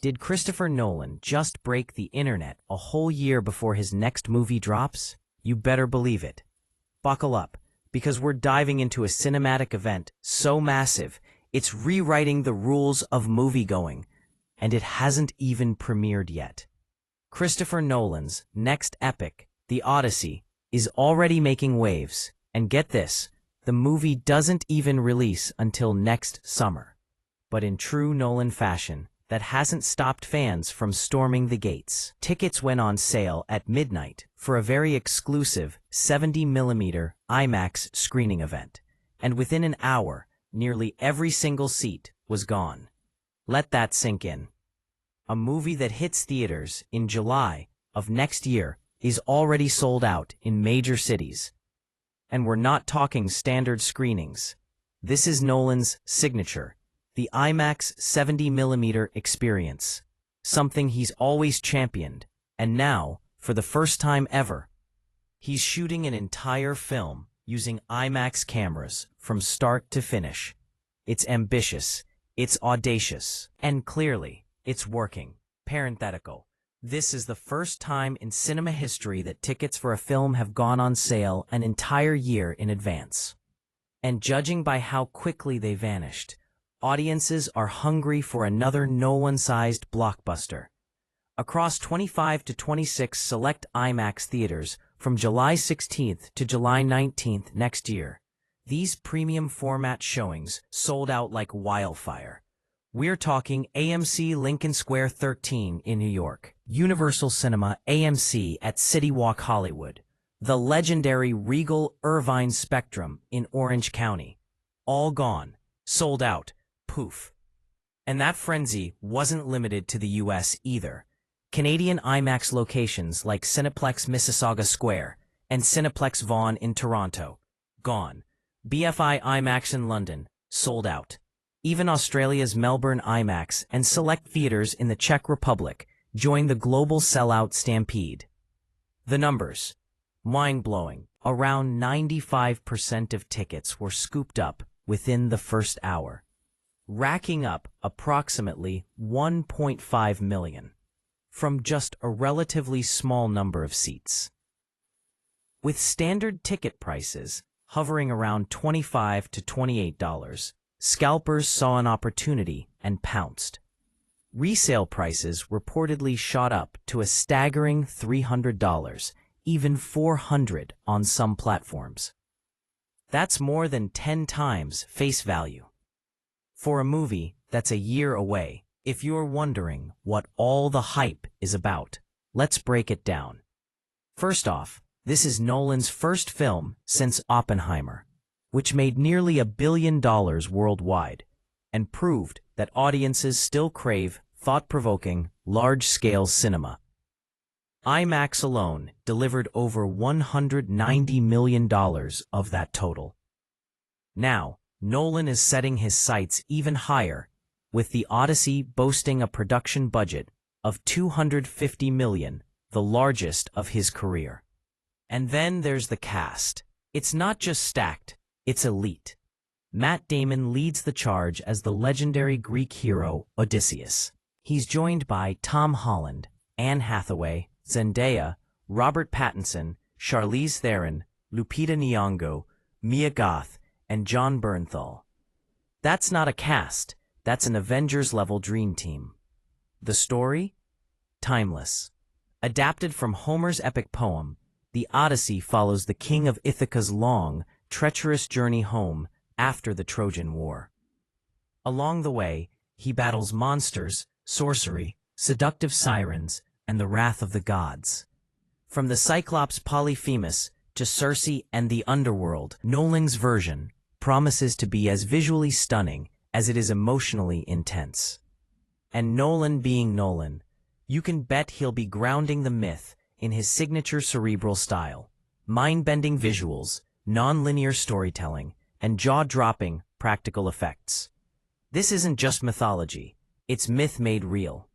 Did Christopher Nolan just break the internet a whole year before his next movie drops? You better believe it. Buckle up, because we're diving into a cinematic event so massive, it's rewriting the rules of moviegoing, and it hasn't even premiered yet. Christopher Nolan's next epic, The Odyssey, is already making waves, and get this, the movie doesn't even release until next summer. But in true Nolan fashion, that hasn't stopped fans from storming the gates. Tickets went on sale at midnight for a very exclusive 70mm IMAX screening event, and within an hour, nearly every single seat was gone. Let that sink in. A movie that hits theaters in July of next year is already sold out in major cities. And we're not talking standard screenings. This is Nolan's signature, the IMAX 70mm experience, something he's always championed, and now, for the first time ever, he's shooting an entire film using IMAX cameras from start to finish. It's ambitious, it's audacious, and clearly, it's working. Parenthetical. This is the first time in cinema history that tickets for a film have gone on sale an entire year in advance. And judging by how quickly they vanished, audiences are hungry for another Nolan-sized blockbuster. Across 25 to 26 select IMAX theaters from July 16th to July 19th next year, these premium format showings sold out like wildfire. We're talking AMC Lincoln Square 13 in New York, Universal Cinema AMC at City Walk Hollywood, the legendary Regal Irvine Spectrum in Orange County. All gone, sold out, poof. And that frenzy wasn't limited to the US either. Canadian IMAX locations like Cineplex Mississauga Square and Cineplex Vaughan in Toronto, gone. BFI IMAX in London, sold out. Even Australia's Melbourne IMAX and select theaters in the Czech Republic joined the global sellout stampede. The numbers. Mind-blowing. Around 95% of tickets were scooped up within the first hour, racking up approximately 1.5 million from just a relatively small number of seats. With standard ticket prices hovering around $25 to $28, scalpers saw an opportunity and pounced. Resale prices reportedly shot up to a staggering $300, even $400 on some platforms. That's more than 10 times face value. For a movie that's a year away, if you're wondering what all the hype is about, let's break it down. First off, this is Nolan's first film since Oppenheimer, which made nearly $1 billion worldwide, and proved that audiences still crave thought-provoking, large-scale cinema. IMAX alone delivered over $190 million of that total. Now, Nolan is setting his sights even higher, with The Odyssey boasting a production budget of $250 million, the largest of his career. And then there's the cast. It's not just stacked, it's elite. Matt Damon leads the charge as the legendary Greek hero Odysseus. He's joined by Tom Holland, Anne Hathaway, Zendaya, Robert Pattinson, Charlize Theron, Lupita Nyong'o, Mia Goth, and Jon Bernthal. That's not a cast, that's an Avengers-level dream team. The story? Timeless. Adapted from Homer's epic poem, The Odyssey follows the king of Ithaca's long, treacherous journey home after the Trojan War. Along the way, he battles monsters, sorcery, seductive sirens, and the wrath of the gods. From the Cyclops Polyphemus to Circe and the underworld, Nolan's version promises to be as visually stunning as it is emotionally intense. And Nolan being Nolan, you can bet he'll be grounding the myth in his signature cerebral style, mind-bending visuals, non-linear storytelling, and jaw-dropping practical effects. This isn't just mythology, it's myth made real.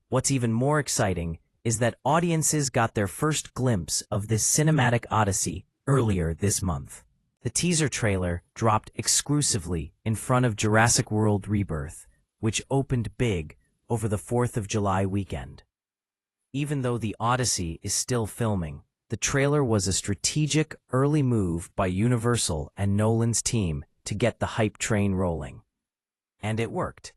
What's even more exciting is that audiences got their first glimpse of this cinematic odyssey earlier this month. The teaser trailer dropped exclusively in front of Jurassic World Rebirth, which opened big, over the 4th of July weekend. Even though The Odyssey is still filming, the trailer was a strategic, early move by Universal and Nolan's team to get the hype train rolling. And it worked.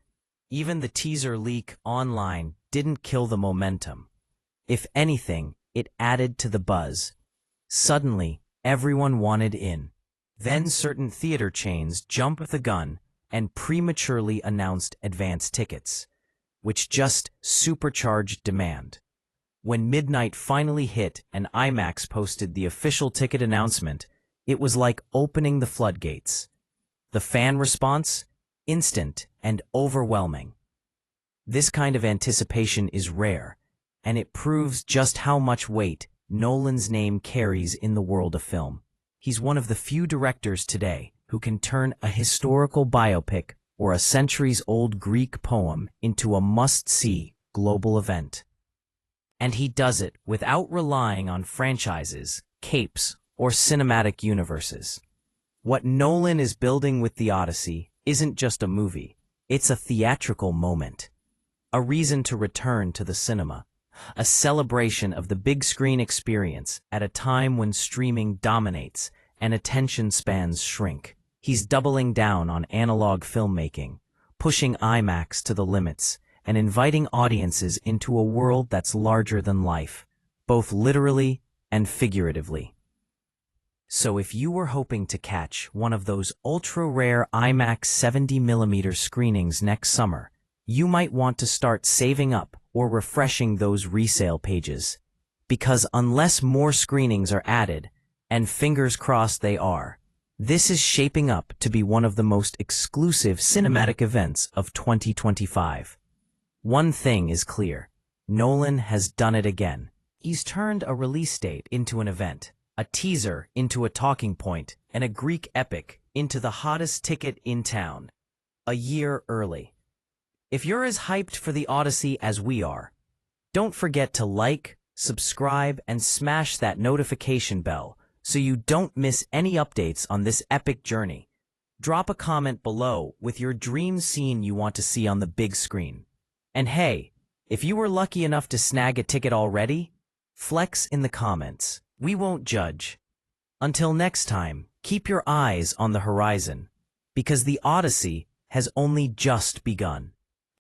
Even the teaser leak online didn't kill the momentum. If anything, it added to the buzz. Suddenly, everyone wanted in. Then certain theater chains jumped the gun and prematurely announced advance tickets, which just supercharged demand. When midnight finally hit and IMAX posted the official ticket announcement, it was like opening the floodgates. The fan response? Instant and overwhelming. This kind of anticipation is rare, and it proves just how much weight Nolan's name carries in the world of film. He's one of the few directors today who can turn a historical biopic or a centuries-old Greek poem into a must-see global event. And he does it without relying on franchises, capes, or cinematic universes. What Nolan is building with The Odyssey isn't just a movie, it's a theatrical moment. A reason to return to the cinema. A celebration of the big screen experience at a time when streaming dominates and attention spans shrink. He's doubling down on analog filmmaking, pushing IMAX to the limits, and inviting audiences into a world that's larger than life, both literally and figuratively. So if you were hoping to catch one of those ultra-rare IMAX 70mm screenings next summer, you might want to start saving up or refreshing those resale pages. Because unless more screenings are added, and fingers crossed they are, this is shaping up to be one of the most exclusive cinematic events of 2025. One thing is clear, Nolan has done it again. He's turned a release date into an event, a teaser into a talking point, and a Greek epic into the hottest ticket in town, a year early. If you're as hyped for The Odyssey as we are, don't forget to like, subscribe, and smash that notification bell so you don't miss any updates on this epic journey. Drop a comment below with your dream scene you want to see on the big screen. And hey, if you were lucky enough to snag a ticket already, flex in the comments. We won't judge. Until next time, keep your eyes on the horizon, because The Odyssey has only just begun.